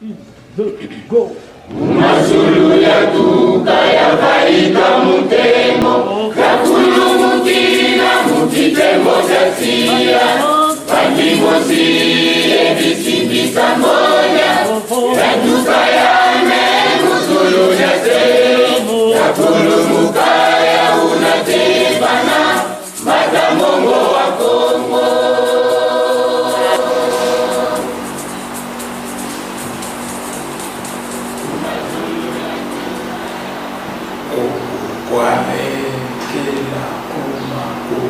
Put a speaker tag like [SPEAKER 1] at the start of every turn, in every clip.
[SPEAKER 1] 1, 2, go!
[SPEAKER 2] Mazulu ya duka ya vaika mutemo, kakulu mutina mutitemo zatia, pandimozi ebisimbisa moja, ya duka ya muzulu ya te, kakulu mukaya unatebana, madamongo wa Kongo.
[SPEAKER 3] Kila kumaku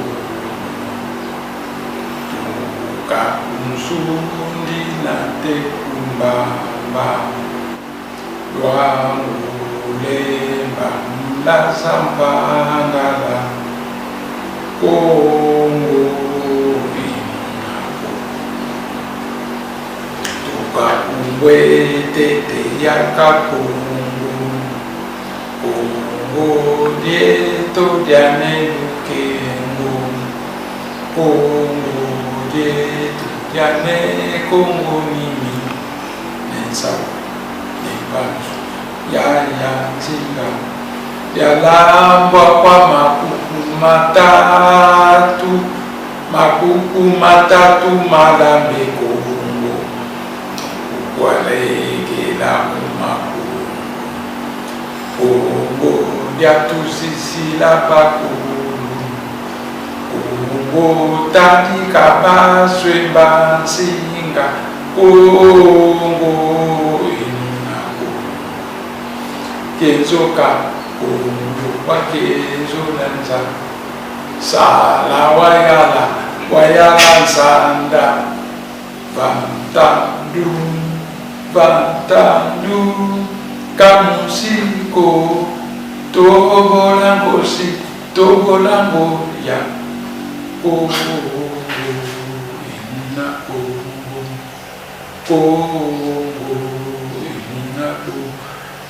[SPEAKER 3] tuka unsundi na te kumbamba Luangulemba mla sambangala Kongo vinako tuka umbwetete yakakungu Dieto diane kengo Kongo dieto diane Kongo nimi Nensa Nebanjo Ya tinga Ya lambwa kwa makuku matatu malambe Kongo Kwa lege la Kongo Diatu sisi la bakulu Kongo tati kabaswe bansinga Kongo inako Kenzoka Kongo kwa kenzo nanza Sala wayala nsanda Bantandu Kamusiko Tobolango si, tobolango ya Kongo, ina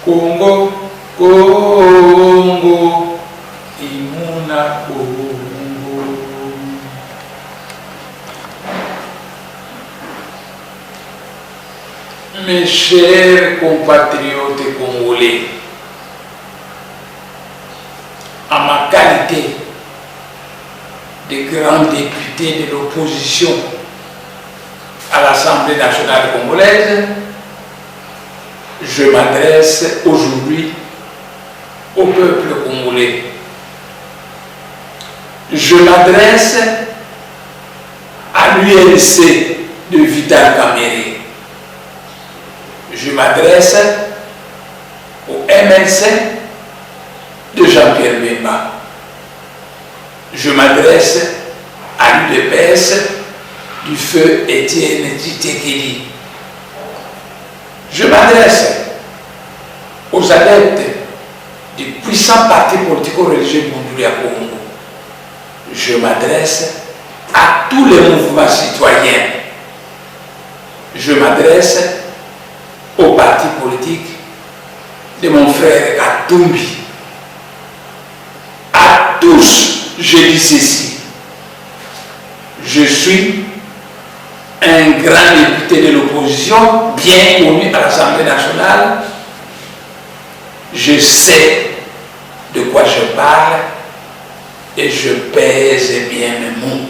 [SPEAKER 3] Kongo, Kongo, imuna Kongo. Mes chers compatriotes congolais, à ma qualité de grand député de l'opposition à l'Assemblée nationale congolaise, je m'adresse aujourd'hui au peuple congolais. Je m'adresse à l'UNC de Vital Kamerhe. Je m'adresse au MLC de Jean-Pierre Bemba. Je m'adresse à l'UDPS du feu Étienne Tshisekedi. Je m'adresse aux adeptes du puissant parti politico-religieux Bunduli ya Congo. Je m'adresse à tous les mouvements citoyens. Je m'adresse au parti politique de mon frère Katumbi. À tous, je dis ceci. Je suis un grand député de l'opposition, bien connu à l'Assemblée nationale. Je sais de quoi je parle et je pèse bien mes mots.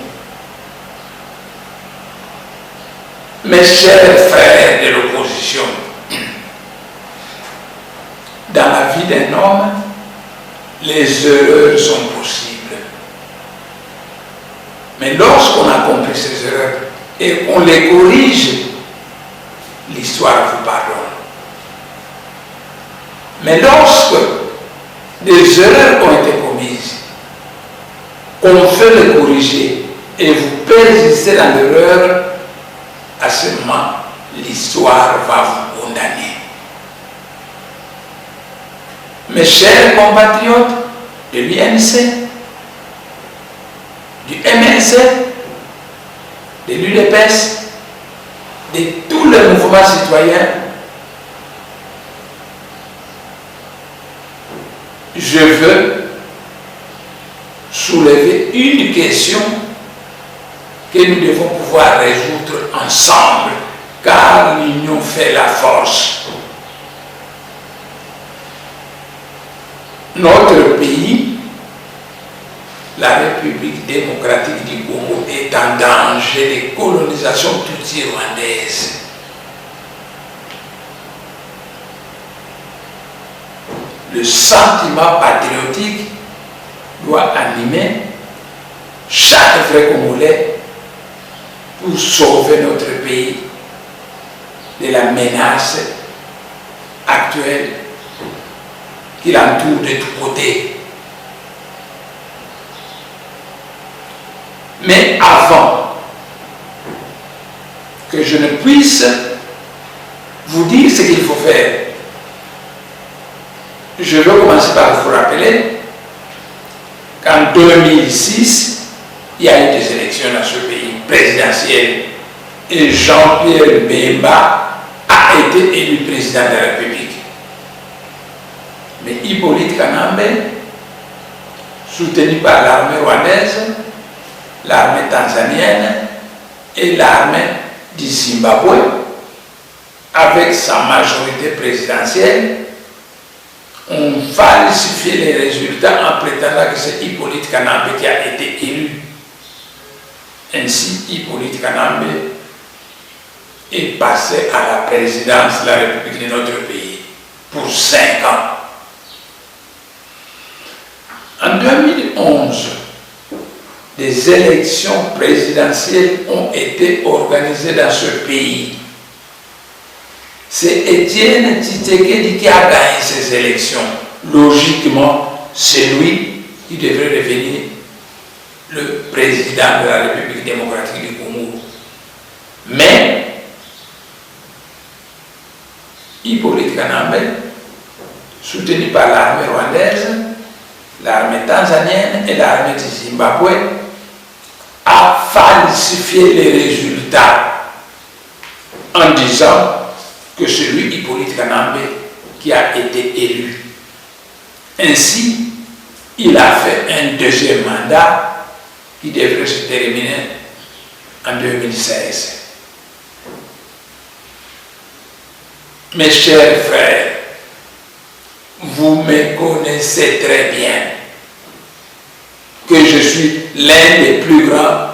[SPEAKER 3] Mes chers frères de l'opposition, dans la vie d'un homme, les erreurs sont possibles. Mais lorsqu'on accomplit ces erreurs et qu'on les corrige, l'histoire vous pardonne. Mais lorsque des erreurs ont été commises, qu'on fait les corriger et vous persistez dans l'erreur, à ce moment, l'histoire va vous condamner. Mes chers compatriotes de l'UNC, du MLC, de l'UDPS, de tous les mouvements citoyens, je veux soulever une question que nous devons pouvoir résoudre ensemble car l'union fait la force. Notre pays, la République démocratique du Congo, est en danger de colonisation tutsi-rwandaise. Le sentiment patriotique doit animer chaque vrai Congolais pour sauver notre pays de la menace actuelle qui l'entoure de tous côtés. Mais avant que je ne puisse vous dire ce qu'il faut faire, je veux commencer par vous rappeler qu'en 2006, il y a eu des élections dans ce pays présidentielles et Jean-Pierre Bemba a été élu président de la République. Mais Hippolyte Kanambe, soutenu par l'armée rwandaise, l'armée tanzanienne et l'armée du Zimbabwe, avec sa majorité présidentielle, ont falsifié les résultats en prétendant que c'est Hippolyte Kanambe qui a été élu. Ainsi, Hippolyte Kanambe est passé à la présidence de la République de notre pays pour 5 ans. En 2011, des élections présidentielles ont été organisées dans ce pays. C'est Étienne Tshisekedi qui a gagné ces élections. Logiquement, c'est lui qui devrait devenir le président de la République démocratique du Congo. Mais Hippolyte Kanambe, soutenu par l'armée rwandaise, l'armée tanzanienne et l'armée du Zimbabwe, a falsifié les résultats en disant que c'est lui, Hippolyte Kanambe, qui a été élu. Ainsi, il a fait un deuxième mandat qui devrait se terminer en 2016. Mes chers frères, vous me connaissez très bien que je suis l'un des plus grands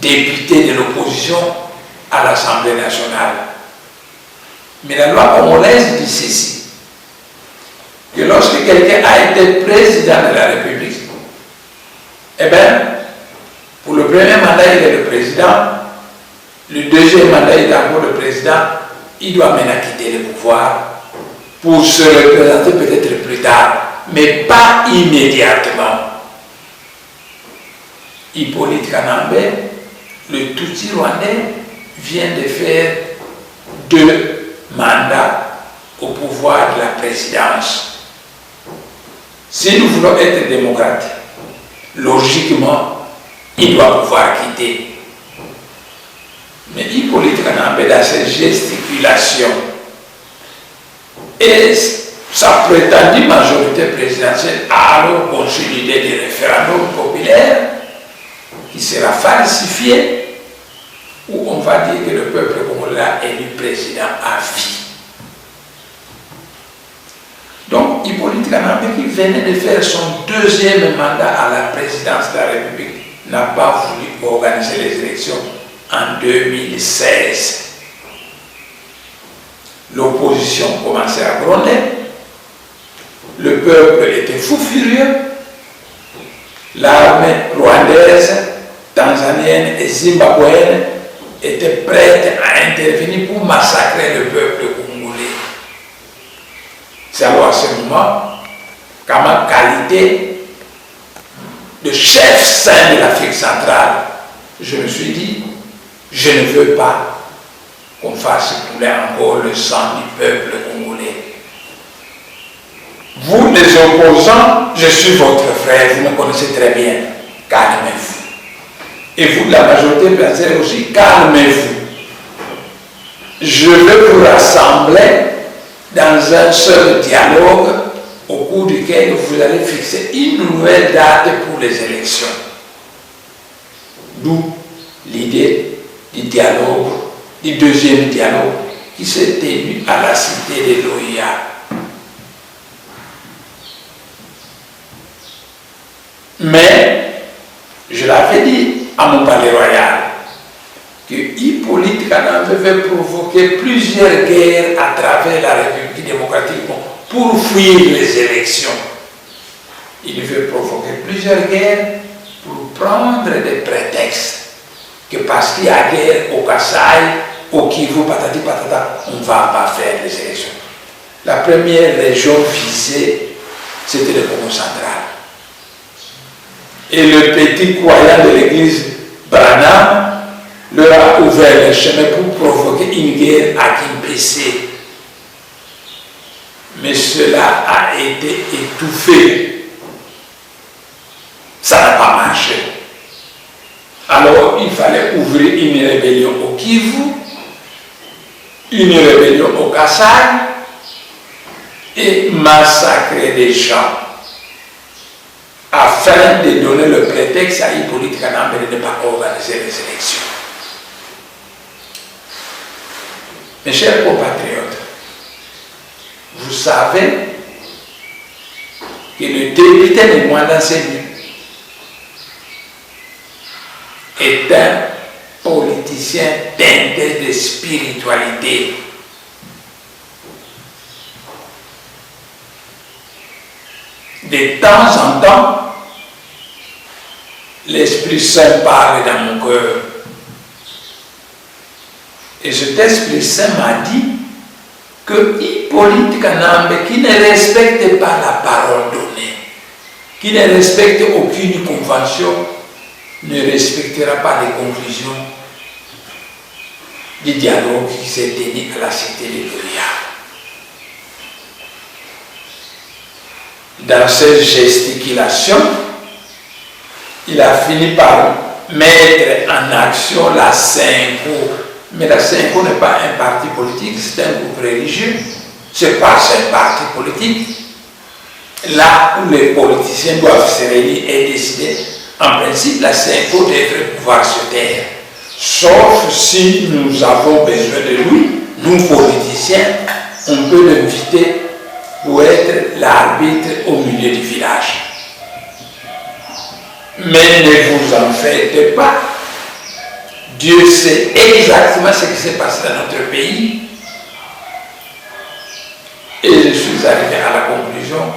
[SPEAKER 3] députés de l'opposition à l'Assemblée nationale. Mais la loi congolaise dit ceci, que lorsque quelqu'un a été président de la République, eh bien, pour le premier mandat, il est le président, le deuxième mandat, il est encore le président, il doit maintenant quitter le pouvoir pour se représenter peut-être plus tard, mais pas immédiatement. Hippolyte Kanambe, le Tutsi rwandais, vient de faire 2 mandats au pouvoir de la présidence. Si nous voulons être démocrates, logiquement, il doit pouvoir quitter. Mais Hippolyte Kanambe, dans ses gesticulations et sa prétendue majorité présidentielle, a alors conçu l'idée du référendum populaire qui sera falsifié, où on va dire que le peuple congolais a élu président à vie. Donc, Hippolyte Kanambe, qui venait de faire son 2e mandat à la présidence de la République, n'a pas voulu organiser les élections en 2016. L'opposition commençait à gronder, le peuple était fou furieux, l'armée rwandaise, tanzanienne et zimbabwéenne étaient prêtes à intervenir pour massacrer le peuple congolais. C'est alors à ce moment qu'à ma qualité de chef saint de l'Afrique centrale, je me suis dit, je ne veux pas qu'on fasse couler encore le sang du peuple congolais. Vous, les opposants, je suis votre frère, vous me connaissez très bien. Calmez-vous. Et vous, la majorité présidentielle aussi, calmez-vous. Je veux vous rassembler dans un seul dialogue au cours duquel vous allez fixer une nouvelle date pour les élections. D'où l'idée du dialogue du deuxième dialogue qui s'est tenu à la cité de l'OIA. Mais, je l'avais dit à mon palais royal, que Hippolyte Kanambe veut provoquer plusieurs guerres à travers la République démocratique pour fuir les élections. Il veut provoquer plusieurs guerres pour prendre des prétextes que parce qu'il y a guerre au Kasaï, au Kivu, patati patata, on ne va pas faire les élections. La première région visée, c'était le Congo central. Et le petit croyant de l'église Branham leur a ouvert le chemin pour provoquer une guerre à Kimpese. Mais cela a été étouffé. Ça n'a pas marché. Alors il fallait ouvrir une rébellion au Kivu, une rébellion au Kasaï et massacrer des gens afin de donner le prétexte à Hippolyte Kanambe de ne pas organiser les élections. Mes chers compatriotes, vous savez que le député de Mwandansenu est un politicien teinté de spiritualité. De temps en temps, l'Esprit Saint parle dans mon cœur. Et cet Esprit Saint m'a dit que Hippolyte Kanambe, qui ne respecte pas la parole donnée, qui ne respecte aucune convention, ne respectera pas les conclusions du dialogue qui s'est tenu à la cité de l'OIA. Dans cette gesticulation, il a fini par mettre en action la Synco. Mais la Synco n'est pas un parti politique, c'est un groupe religieux. C'est pas un parti politique. Là où les politiciens doivent se réunir et décider, en principe, la Synco devrait pouvoir se taire. Sauf si nous avons besoin de lui, nous politiciens, on peut l'inviter pour être l'arbitre au milieu du village. Mais ne vous en faites pas. Dieu sait exactement ce qui s'est passé dans notre pays. Et je suis arrivé à la conclusion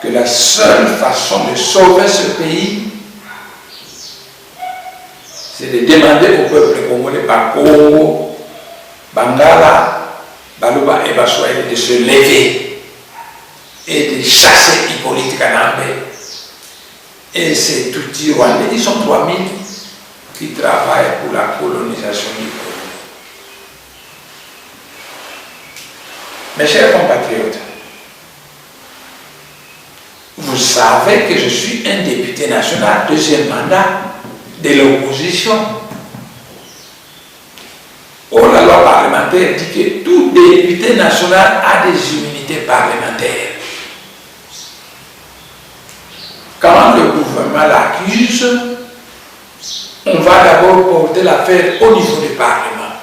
[SPEAKER 3] que la seule façon de sauver ce pays, c'est de demander au peuple congolais par Congo, Bangala, Baluba et Baswahili de se lever et de chasser Hippolyte Kanambe et ces tutsis rwandais. Ils sont 3000 qui travaillent pour la colonisation du Congo. Mes chers compatriotes, vous savez que je suis un député national, deuxième mandat de l'opposition. Or, la loi parlementaire dit que tout député national a des immunités parlementaires. Quand le gouvernement l'accuse, on va d'abord porter l'affaire au niveau du Parlement.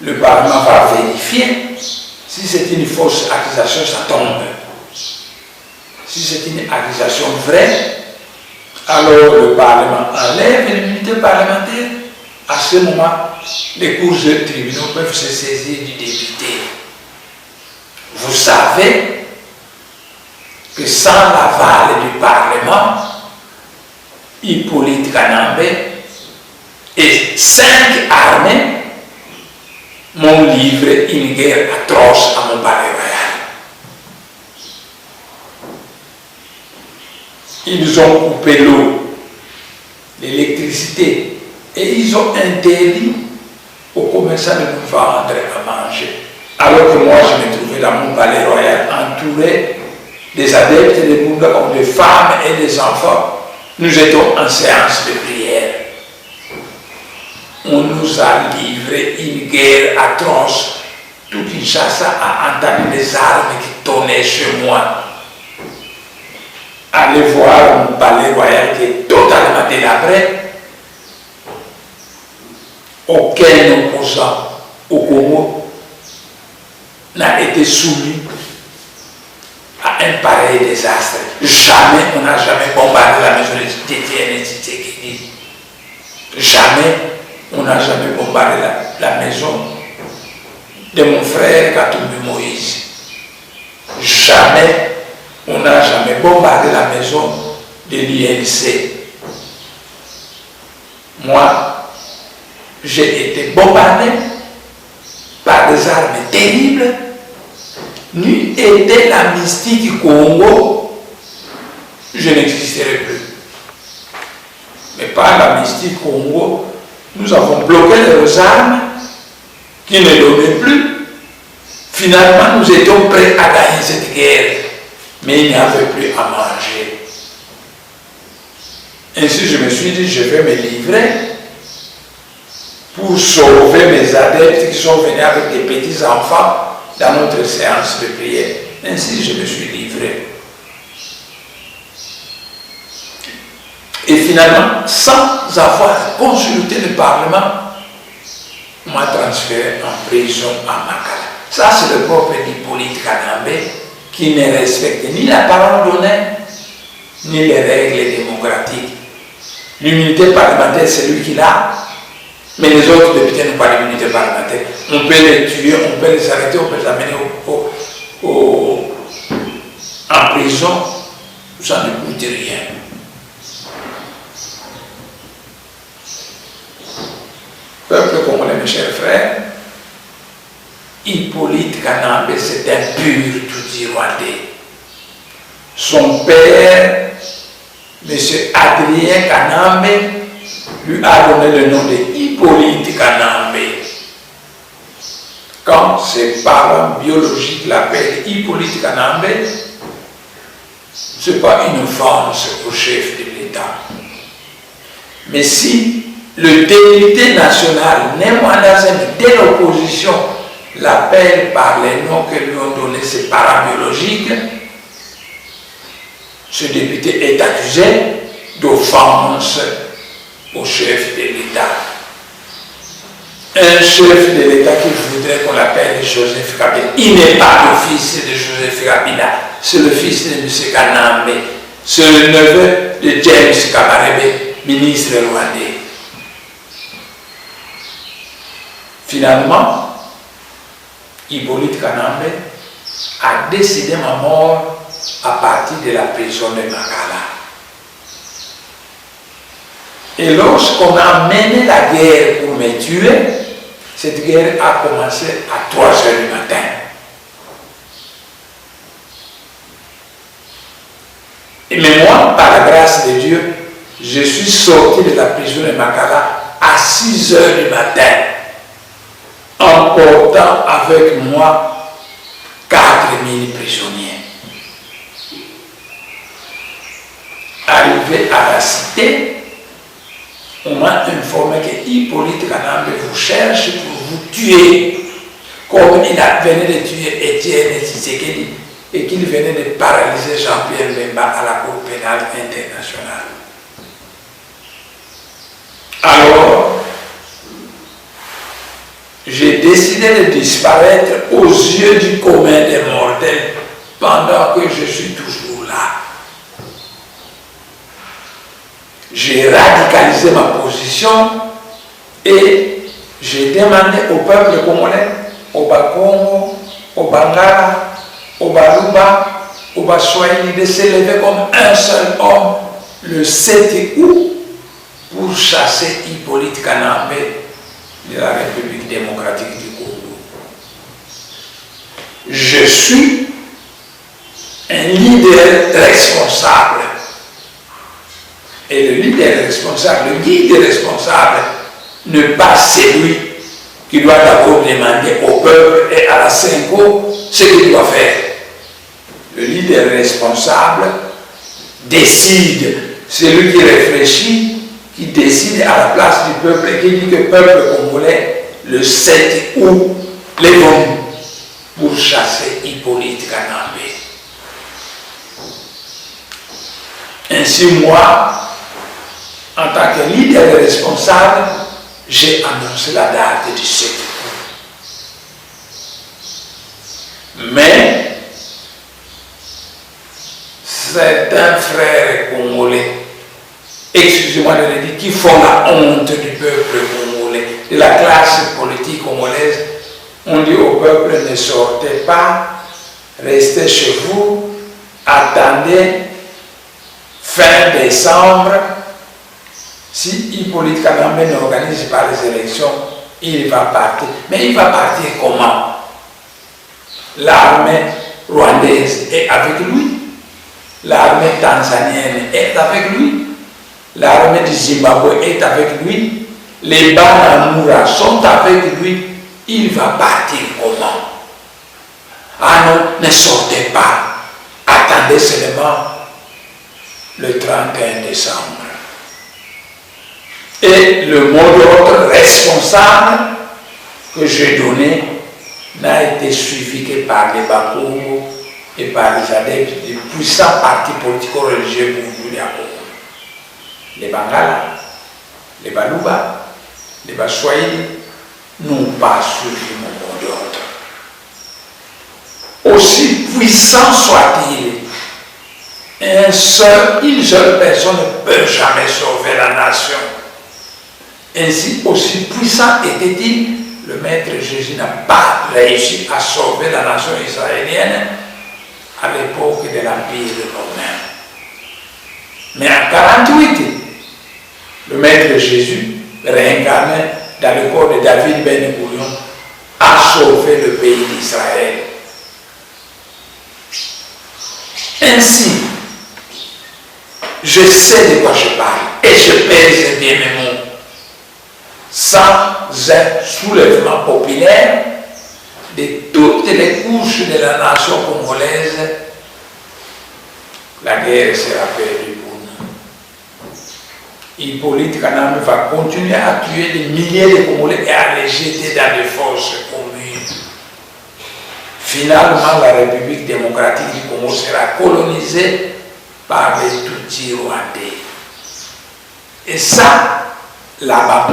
[SPEAKER 3] Le Parlement va vérifier. Si c'est une fausse accusation, ça tombe. Si c'est une accusation vraie, alors le Parlement enlève l'immunité parlementaire. À ce moment, les cours de tribunaux peuvent se saisir du député. Vous savez que sans l'aval du Parlement, Hippolyte Kanambe et 5 armées m'ont livré une guerre atroce à mon palais royal. Ils ont coupé l'eau, l'électricité, et ils ont interdit aux commerçants de nous vendre à manger. Alors que moi, je me trouvais dans mon palais royal entouré des adeptes de Bunga, des femmes et des enfants. Nous étions en séance de prière. On nous a livré une guerre atroce. Tout Kinshasa a entendu des armes qui tonnaient chez moi. Allez voir mon palais royal qui est totalement délabré. Aucun opposant au Congo n'a été soumis à un pareil désastre. Jamais, on n'a jamais bombardé la maison de Étienne Tshisekedi. Jamais, on n'a jamais bombardé la maison de mon frère Katumbi Moïse. Jamais, on n'a jamais bombardé la maison de l'INC. Moi, j'ai été bombardé par des armes terribles. N'eût été la mystique du Congo, je n'existerais plus. Mais par la mystique Congo, nous avons bloqué les armes qui ne donnaient plus. Finalement, nous étions prêts à gagner cette guerre, mais il n'y avait plus à manger. Ainsi, je me suis dit, je vais me livrer pour sauver mes adeptes qui sont venus avec des petits-enfants dans notre séance de prière. Ainsi, je me suis livré. Et finalement, sans avoir consulté le Parlement, on m'a transféré en prison à Makala. Ça, c'est le propre d'Hippolyte Kanambe qui ne respecte ni la parole donnée, ni les règles démocratiques. L'immunité parlementaire, c'est lui qui l'a, mais les autres députés n'ont pas d'immunité parlementaire. On peut les tuer, on peut les arrêter, on peut les amener en prison, ça ne coûte rien. Peuple congolais, mes chers frères, Hippolyte Kanambe, c'est un pur tout Rwandais. Son père, M. Adrien Kanambe, lui a donné le nom de Hippolyte Kanambe. Quand ses parents biologiques l'appellent Hippolyte Kanambe, ce n'est pas une offense au chef de l'État. Mais si le député national, même dans une telle opposition, l'appelle par les noms que lui ont donnés ses parents biologiques, ce député est accusé d'offense au chef de l'État. Un chef de l'État qui voudrait qu'on l'appelle Joseph Kabila, il n'est pas le fils de Joseph Kabila, c'est le fils de M. Kanambe, c'est le neveu de James Kabarebe, ministre rwandais. Finalement, Hippolyte Kanambe a décidé ma mort à partir de la prison de Makala. Et lorsqu'on a mené la guerre pour me tuer, cette guerre a commencé à 3 heures du matin. Mais moi, par la grâce de Dieu, je suis sorti de la prison de Makala à 6 heures du matin, en portant avec moi 4000 prisonniers. Arrivé à la cité, on m'a informé que Hippolyte Kanambe vous cherche pour vous tuer, comme il venait de tuer Étienne Tshisekedi et qu'il venait de paralyser Jean-Pierre Bemba à la Cour pénale internationale. Alors, j'ai décidé de disparaître aux yeux du commun des mortels pendant que je suis toujours là. J'ai radicalisé ma position et j'ai demandé au peuple congolais, au Bakongo, au Bangala, au Baluba, au Baswahili de s'élever comme un seul homme le 7 août pour chasser Hippolyte Kanambe de la République démocratique du Congo. Je suis un leader responsable. Et le leader responsable, le guide responsable, n'est pas celui qui doit d'abord demander au peuple et à la Senko ce qu'il doit faire. Le leader responsable décide, c'est lui qui réfléchit, qui décide à la place du peuple et qui dit que le peuple congolais, le 7 août, lève-nous pour chasser Hippolyte Kanambe. Ainsi, moi, en tant que leader responsable, j'ai annoncé la date du 7 août. Mais certains frères congolais, excusez-moi de le dire, qui font la honte du peuple congolais, de la classe politique congolaise, on dit au peuple: ne sortez pas, restez chez vous, attendez fin décembre. Si Hippolyte Kagame n'organise pas les élections, il va partir. Mais il va partir comment? L'armée rwandaise est avec lui, l'armée tanzanienne est avec lui, l'armée du Zimbabwe est avec lui, les Banamura sont avec lui. Il va partir comment? Ah non, ne sortez pas, attendez seulement le 31 décembre. Et le mot d'ordre responsable que j'ai donné n'a été suivi que par les Bakongo et par les adeptes des puissants partis politico-religieux Bundu à Congo. Les Bangala, les Baluba, les Baswahili n'ont pas suivi mon mot d'ordre. Aussi puissant soit-il, une seule personne ne peut jamais sauver la nation. Ainsi, aussi puissant était-il, le Maître Jésus n'a pas réussi à sauver la nation israélienne à l'époque de l'Empire romain. Mais en 1948, le Maître Jésus, réincarné dans le corps de David Ben Gourion, a sauvé le pays d'Israël. Ainsi, je sais de quoi je parle et je pèse bien mes mots. Sans un soulèvement populaire de toutes les couches de la nation congolaise, la guerre sera perdue pour nous. Hippolyte Kagame va continuer à tuer des milliers de Congolais et à les jeter dans des fosses communes. Finalement, la République démocratique du Congo sera colonisée par les Tutsis rwandais. Et ça, là-bas,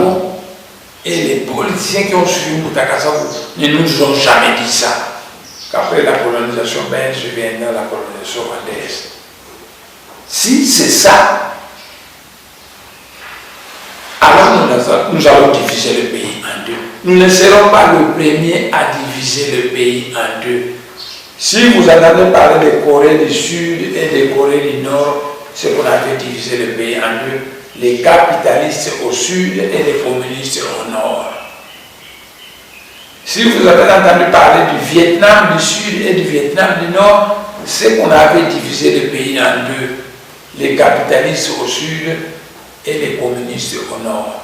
[SPEAKER 3] et les politiciens qui ont suivi Moutakassaou ne nous ont jamais dit ça. Qu'après la colonisation belge viendra la colonisation rwandaise. Si c'est ça, alors nous allons diviser le pays en deux. Nous ne serons pas le premier à diviser le pays en deux. Si vous entendez parler de Corée du Sud et de Corée du Nord, c'est qu'on avait divisé le pays en deux. Les capitalistes au sud et les communistes au nord. Si vous avez entendu parler du Vietnam du sud et du Vietnam du nord, c'est qu'on avait divisé le pays en deux. Les capitalistes au sud et les communistes au nord.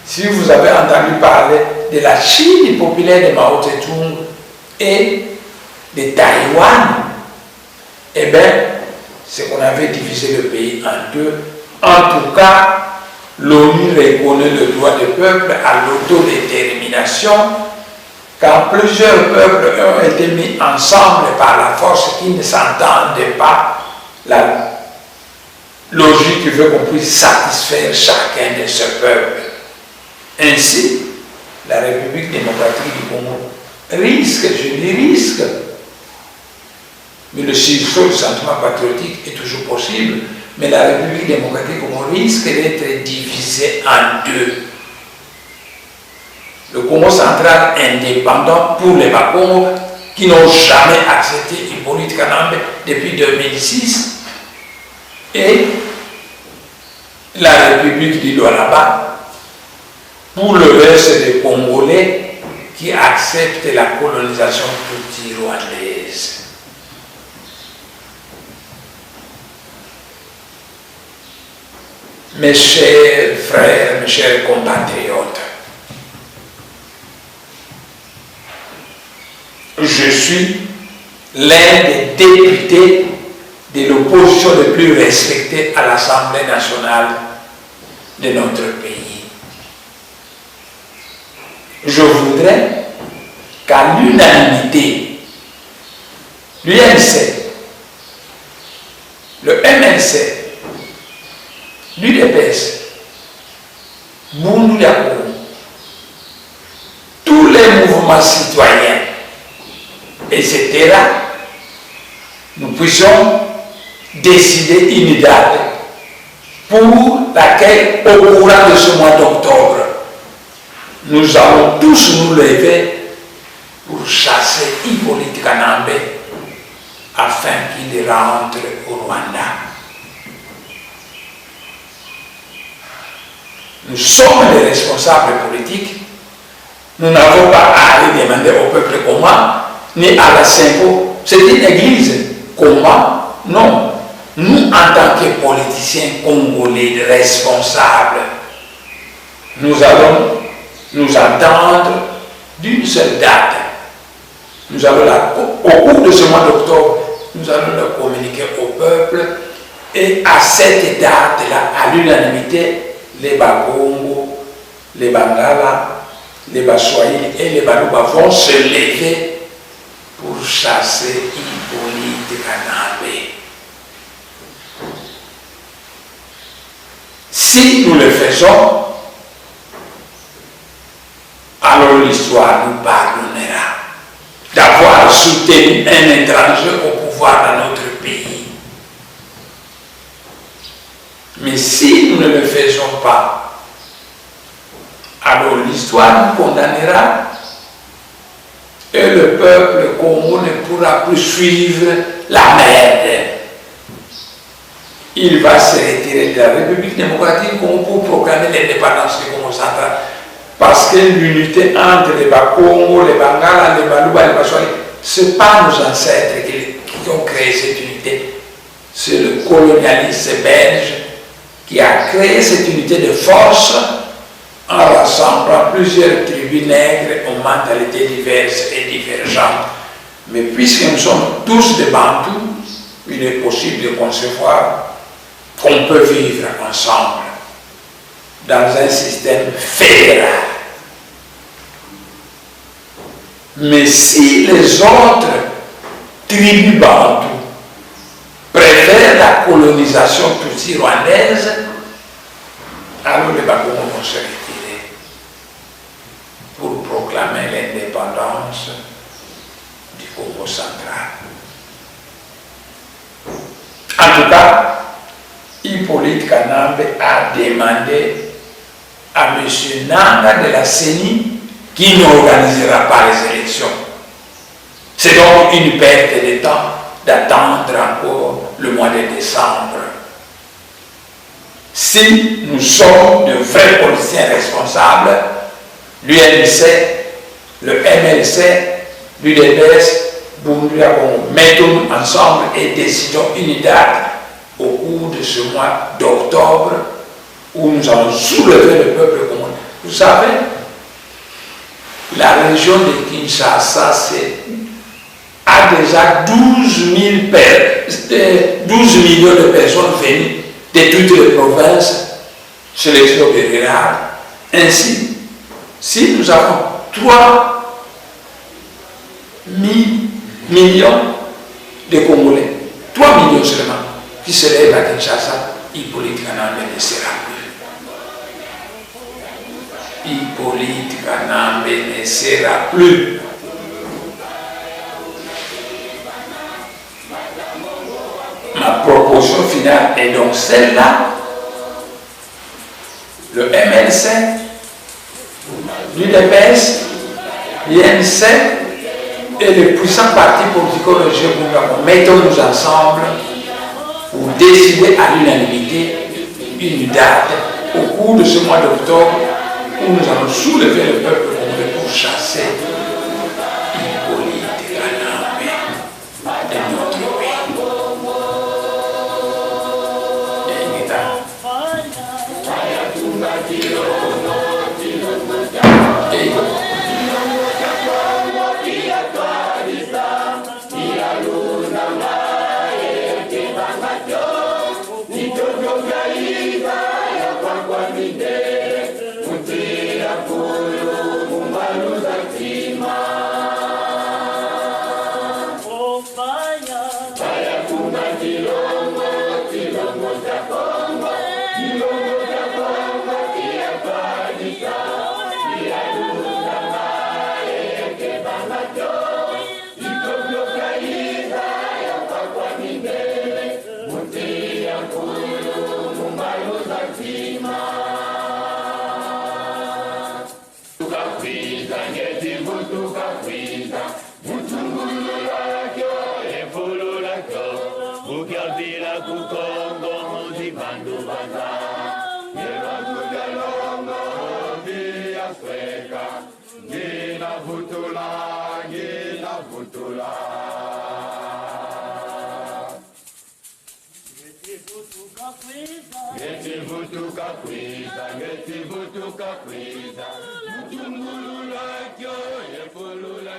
[SPEAKER 3] Si vous avez entendu parler de la Chine populaire de Mao Tse-tung et de Taïwan, eh bien, c'est qu'on avait divisé le pays en deux. En tout cas, l'ONU reconnaît le droit des peuples à l'autodétermination quand plusieurs peuples ont été mis ensemble par la force qui ne s'entendaient pas. La logique veut qu'on puisse satisfaire chacun de ce peuple. Ainsi, la République démocratique du Congo risque, je dis risque, mais le sursaut du sentiment patriotique est toujours possible, mais la République démocratique du Congo risque d'être divisée en deux. Le Congo central indépendant pour les Bakongo qui n'ont jamais accepté Hippolyte Kagame depuis 2006 et la République du Lualaba pour le reste des Congolais qui acceptent la colonisation tutsi-rwandaise. Mes chers frères, mes chers compatriotes, je suis l'un des députés de l'opposition le plus respectée à l'Assemblée nationale de notre pays. Je voudrais qu'à l'unanimité, l'UNC, le MLC, l'UDPS, Bundu à Congo, tous les mouvements citoyens etc., nous puissions décider une date pour laquelle, au courant de ce mois d'octobre, nous allons tous nous lever pour chasser Hippolyte Kanambe afin qu'il rentre au Rwanda. Nous sommes les responsables politiques. Nous n'avons pas à aller demander au peuple comment, ni à la Simpo. C'est une église. Comment? Non. Nous, en tant que politiciens congolais responsables, nous allons nous attendre d'une seule date. Nous allons au cours de ce mois d'octobre, nous allons le communiquer au peuple, et à cette date-là, à l'unanimité, les Bakongo, les Bangala, les Baswahili et les Baluba vont se lever pour chasser Hippolyte Kanambe. Si nous le faisons, alors l'histoire nous pardonnera d'avoir soutenu un étranger au pouvoir dans notre pays. Mais si nous ne le faisons pas, alors l'histoire nous condamnera et le peuple congolais ne pourra plus suivre la merde. Il va se retirer de la République démocratique Congo pour proclamer l'indépendance du Congo central. Parce que l'unité entre les Bakongo, les Bangala, les Baluba, les Baswahili, ce n'est pas nos ancêtres qui ont créé cette unité. C'est le colonialiste belge qui a créé cette unité de force en rassemblant plusieurs tribus nègres aux mentalités diverses et divergentes. Mais puisque nous sommes tous des Bantous, il est possible de concevoir qu'on peut vivre ensemble dans un système fédéral. Mais si les autres tribus bantoues préfèrent la colonisation tutsi-rwandaise, alors les Bakongo vont se retirer pour proclamer l'indépendance du Congo central. En tout cas, Hippolyte Kanambe a demandé à M. Nanga de la CENI qui n'organisera pas les élections. C'est donc une perte de temps d'attendre encore le mois de décembre. Si nous sommes de vrais politiciens responsables, l'UNC, le MLC, l'UDPS, mettons-nous ensemble et décidons une date au cours de ce mois d'octobre où nous allons soulever le peuple congolais. Vous savez, la région de Kinshasa a déjà 12 millions de personnes venues de toutes les provinces sur l'exode rural. Ainsi, si nous avons 3 millions de Congolais, 3 millions seulement, qui se lèvent à Kinshasa, Hippolyte Kanambe ne sera plus. Hippolyte Kanambe ne sera plus. Ma proposition finale est donc celle-là. Le MLC, l'UDPS, l'INC et les puissants partis politiques, mettons-nous ensemble pour décider à l'unanimité une date au cours de ce mois d'octobre où nous allons soulever le peuple congolais pour chasser Hippolyte Kanambe de notre pays.
[SPEAKER 2] Mutia kulu mumbaluza ti kukongo muzibandu baza Nyebakuja longo via sweka Gina vutula Ngeti vutuka kwiza Mutungulula kyo, yepulula